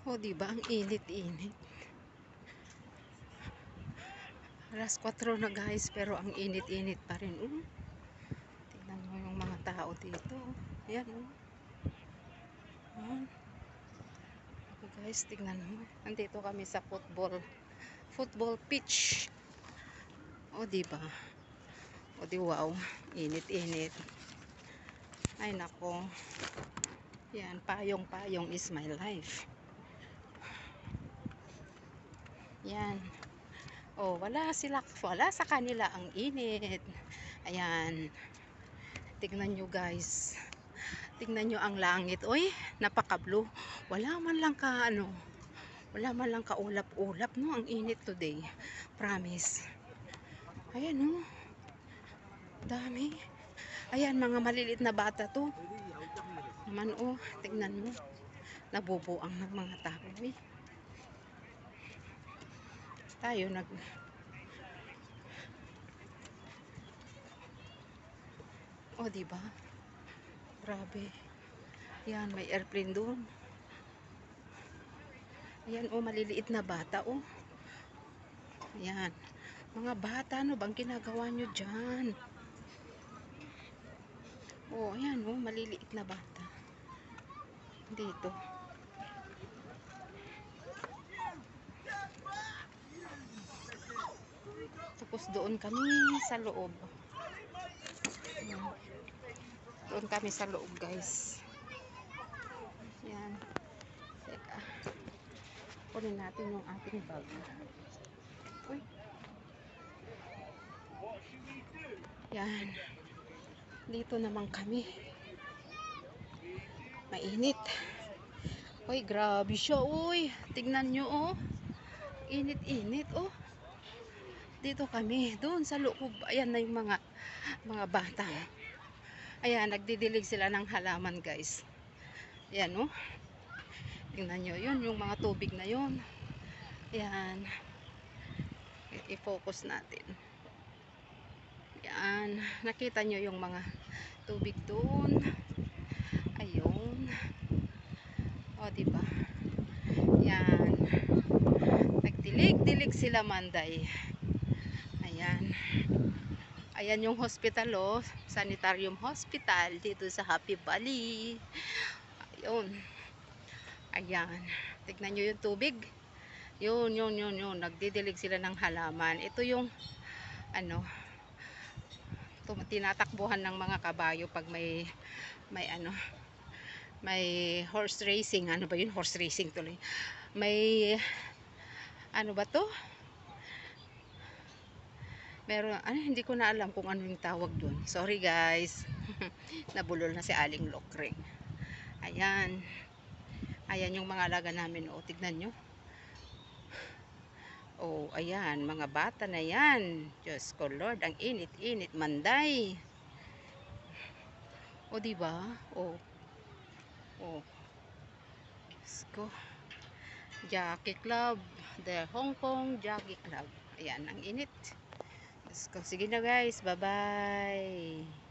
O, diba? Ang init-init. Alas 4 na guys, pero ang init-init pa rin. Tingnan mo yung mga tao dito. Ayan, Ayan. Guys, tingnan mo. Nandito kami sa football pitch. O, diba? O, di wow. Init-init. Ay, nako. Yan, payong-payong is my life. Yan. Oh, wala sa kanila ang init. Ayan. Tignan nyo guys. Tignan nyo ang langit. Oy, napaka-blue. Wala man lang kaulap-ulap, no? Ang init today. Promise. Ayan, no? Dami. Ayan, mga maliliit na bata to. Naman, tignan mo. Nabubuang ng mga tao, tayo diba? Grabe. Yan, may airplane doon. Ayan, maliliit na bata, Ayan. Mga bata, ano bang ginagawa nyo dyan? Ayan, maliliit na bata. Dito. Tapos doon kami sa loob. Doon kami sa loob, guys. Yan. Teka. Kunin natin yung ating bag. Uy. Yan. Dito naman kami. Mainit. Uy, grabe siya, uy. Tignan nyo, Init-init, Dito kami. Doon sa loob. Ayan na yung mga bata. Ayan, nagdidilig sila ng halaman, guys. Ayan, tingnan nyo, yun, yung mga tubig na yun. Ayan. I-focus natin. Ayan. Nakita nyo yung mga tubig doon. Ayun. Diba? Ayan. Nagdilig-dilig sila, Manday. Ayan. Ayan yung hospital, Sanitarium Hospital dito sa Happy Valley. Ayun. Ayan. Tignan nyo yung tubig. Yun. Nagdidilig sila ng halaman. Ito yung tinatakbuhan ng mga kabayo pag may horse racing. Ano ba yun? Horse racing tuloy. May ano ba to? Meron, hindi ko na alam kung ano yung tawag doon. Sorry guys. Nabulol na si Aling Lokring. Ayan. Ayan yung mga alaga namin. Tignan nyo. Ayan. Mga bata na yan. Diyos ko Lord. Ang init-init, Manday. Diba? Diyos ko. Jockey Club. The Hong Kong Jockey Club. Ayan. Ang init. Sige na guys, bye bye.